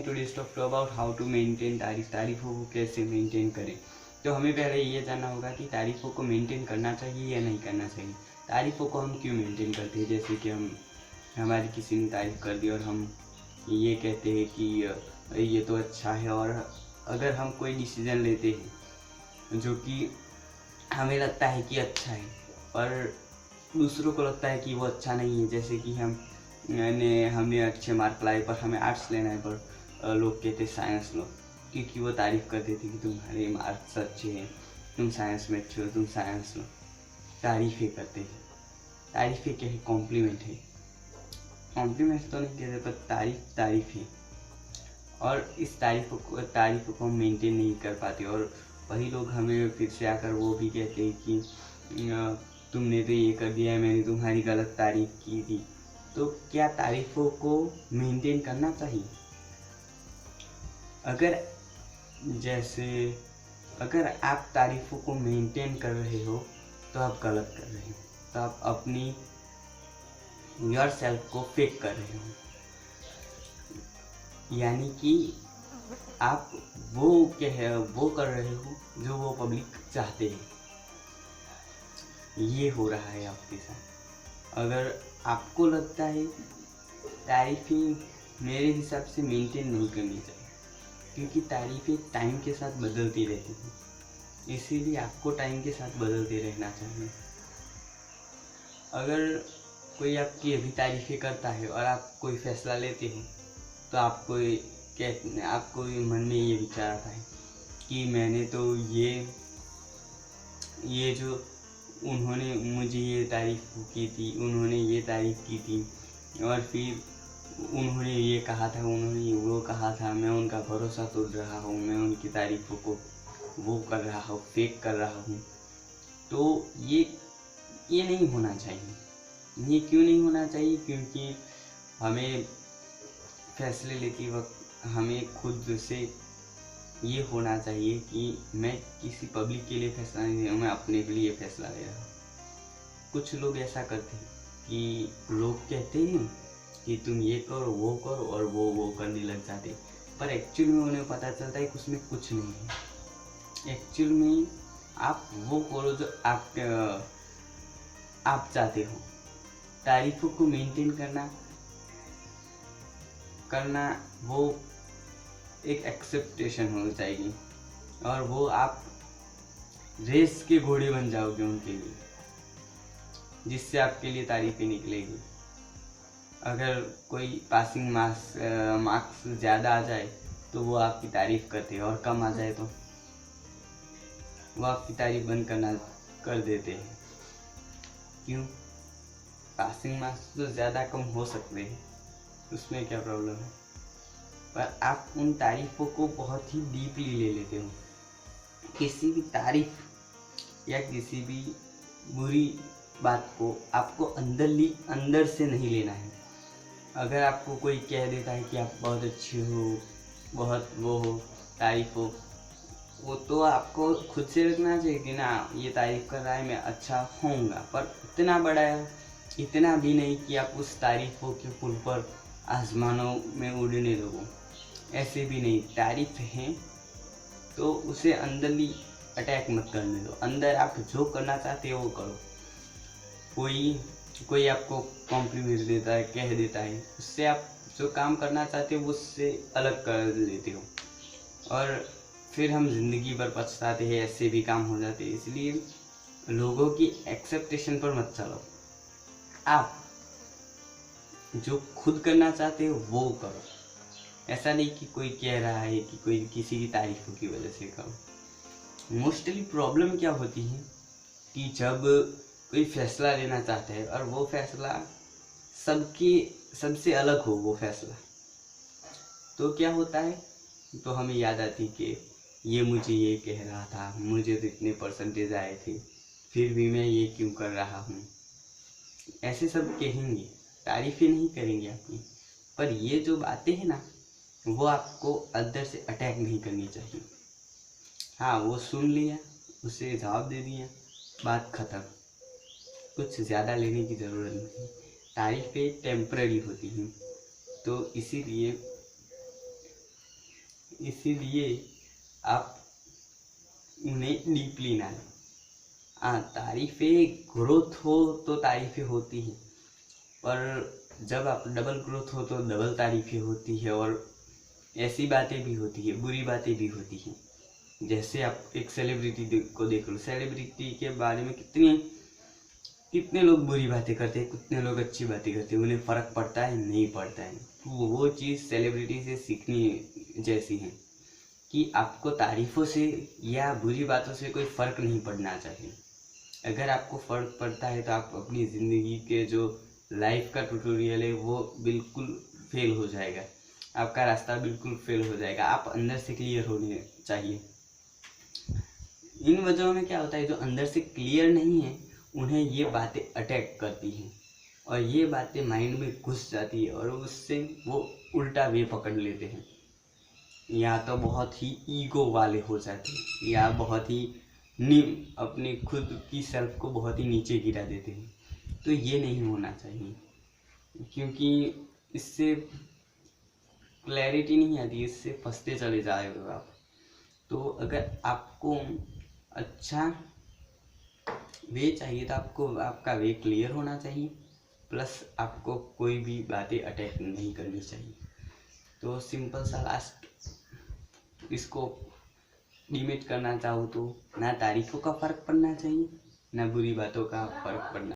Today's talk about how to maintain तारीफों को कैसे मेंटेन करें। तो हमें पहले ये जानना होगा कि तारीफों को मेंटेन करना चाहिए या नहीं करना चाहिए। तारीफों को हम क्यों मेंटेन करते हैं, जैसे कि हमारी किसी ने तारीफ कर दी और हम ये कहते हैं कि ये तो अच्छा है, और अगर हम कोई डिसीजन लेते हैं जो कि हमें लगता है कि अच्छा है और दूसरों को लगता है कि वो अच्छा नहीं है, जैसे कि हमने अच्छे मार्क लाए पर हमें आर्ट्स लेना है, पर लोग कहते साइंस लो, क्योंकि वो तारीफ़ करते थे कि तुम्हारे मार्क्स अच्छे हैं, तुम साइंस में अच्छे हो, तुम साइंस लो। तारीफ़ें करते हैं। तारीफ़ें क्या है? कॉम्प्लीमेंट है। कॉम्प्लीमेंट तो नहीं कहते, पर तारीफ है। और इस तारीफ़ को हम मेंटेन नहीं कर पाते, और वही लोग हमें फिर से आकर वो भी कहते हैं कि तुमने तो ये कर दिया है, मैंने तुम्हारी गलत तारीफ़ की थी। तो क्या तारीफ़ों को मेंटेन करना चाहिए? अगर आप तारीफ़ों को मेंटेन कर रहे हो तो आप गलत कर रहे हो, तो आप अपनी योर सेल्फ को फेक कर रहे हो। यानी कि आप वो कर रहे हो जो वो पब्लिक चाहते हैं। ये हो रहा है आपके साथ। अगर आपको लगता है तारीफ़ें मेरे हिसाब से मेंटेन नहीं करनी चाहिए, क्योंकि तारीफ़ें टाइम के साथ बदलती रहती हैं, इसीलिए आपको टाइम के साथ बदलते रहना चाहिए। अगर कोई आपकी अभी तारीफ़ें करता है और आप कोई फैसला लेते हो, तो आपको मन में ये विचार आता है कि मैंने तो ये जो उन्होंने मुझे ये तारीफ़ की थी, उन्होंने ये तारीफ़ की थी, और फिर उन्होंने ये कहा था, उन्होंने वो कहा था, मैं उनका भरोसा तोड़ रहा हूँ, मैं उनकी तारीफ़ों को वो कर रहा हूँ, फेक कर रहा हूँ। तो ये नहीं होना चाहिए। ये क्यों नहीं होना चाहिए? क्योंकि हमें फैसले लेते वक्त हमें खुद से ये होना चाहिए कि मैं किसी पब्लिक के लिए फैसला नहीं ले रहा हूँ, मैं अपने के लिए फैसला ले रहा हूँ। कुछ लोग ऐसा करते हैं कि लोग कहते हैं कि तुम ये करो, वो करो, और वो करने लग जाते, पर एक्चुअल में उन्हें पता चलता है कि उसमें कुछ नहीं है। एक्चुअल में आप वो करो जो आप चाहते हो। तारीफों को मेंटेन करना वो एक एक्सेप्टेशन हो जाएगी, और वो आप रेस के घोड़े बन जाओगे उनके लिए, जिससे आपके लिए तारीफें निकलेगी। अगर कोई पासिंग मार्क्स ज़्यादा आ जाए तो वो आपकी तारीफ़ करते हैं, और कम आ जाए तो वो आपकी तारीफ बंद कर देते हैं। क्यों? पासिंग मार्क्स तो ज़्यादा कम हो सकते हैं, उसमें क्या प्रॉब्लम है, पर आप उन तारीफ़ों को बहुत ही डीपली ले लेते हो। किसी भी तारीफ या किसी भी बुरी बात को आपको अंदर से नहीं लेना है। अगर आपको कोई कह देता है कि आप बहुत अच्छे हो, बहुत वो हो, तारीफ हो, वो तो आपको खुद से रखना चाहिए कि ना, ये तारीफ कर रहा है, मैं अच्छा होऊंगा, पर इतना भी नहीं कि आप उस तारीफों के पुल पर आसमानों में उड़ने लगो। ऐसे भी नहीं। तारीफ है तो उसे अंदरली अटैक मत करने दो। अंदर आप जो करना चाहते हो वो करो। कोई आपको कॉम्प्लीमेंट देता है, कह देता है, उससे आप जो काम करना चाहते हो उससे अलग कर देते हो, और फिर हम ज़िंदगी भर पछताते हैं। ऐसे भी काम हो जाते हैं। इसलिए लोगों की एक्सेप्टेशन पर मत चलो। आप जो खुद करना चाहते हो वो करो। ऐसा नहीं कि कोई कह रहा है कि कोई किसी की तारीफों की वजह से करो। मोस्टली प्रॉब्लम क्या होती है कि जब कोई फैसला लेना चाहता है और वो फैसला सबसे अलग हो वो फैसला, तो क्या होता है, तो हमें याद आती कि ये मुझे ये कह रहा था, मुझे तो इतने परसेंटेज आए थे, फिर भी मैं ये क्यों कर रहा हूँ। ऐसे सब कहेंगे, तारीफें नहीं करेंगे आपकी, पर ये जो बातें हैं ना, वो आपको अंदर से अटैक नहीं करनी चाहिए। हाँ, वो सुन लिया, उसे जवाब दे दिया, बात खत्म। कुछ ज़्यादा लेने की ज़रूरत नहीं। तारीफ़ें टेम्पररी होती हैं, तो इसीलिए आप उन्हें डीपली ना लें। हाँ, तारीफ़ें ग्रोथ हो तो तारीफ़ें होती हैं, पर जब आप डबल ग्रोथ हो तो डबल तारीफ़ें होती है। और ऐसी बातें भी होती है, बुरी बातें भी होती हैं। जैसे आप एक सेलिब्रिटी को देख लो, सेलिब्रिटी के बारे में कितने लोग बुरी बातें करते हैं, कितने लोग अच्छी बातें करते हैं, उन्हें फ़र्क पड़ता है? नहीं पड़ता है। तो वो चीज़ सेलिब्रिटी से सीखनी जैसी है कि आपको तारीफ़ों से या बुरी बातों से कोई फ़र्क नहीं पड़ना चाहिए। अगर आपको फ़र्क पड़ता है तो आप अपनी ज़िंदगी के जो लाइफ का ट्यूटोरियल है वो बिल्कुल फेल हो जाएगा, आपका रास्ता बिल्कुल फेल हो जाएगा। आप अंदर से क्लियर होने चाहिए। इन वजहों में क्या होता है, जो अंदर से क्लियर नहीं है उन्हें ये बातें अटैक करती हैं और ये बातें माइंड में घुस जाती है और उससे वो उल्टा वे पकड़ लेते हैं। या तो बहुत ही ईगो वाले हो जाते हैं या बहुत ही अपनी खुद की सेल्फ को बहुत ही नीचे गिरा देते हैं। तो ये नहीं होना चाहिए, क्योंकि इससे क्लैरिटी नहीं आती, इससे फंसते चले जाएगा आप। तो अगर आपको अच्छा वे चाहिए तो आपको आपका वे क्लियर होना चाहिए, प्लस आपको कोई भी बातें अटैक नहीं करनी चाहिए। तो सिंपल सा लास्ट इसको डिमेट करना चाहूँ तो ना तारीफों का फ़र्क पड़ना चाहिए, ना बुरी बातों का फ़र्क पड़ना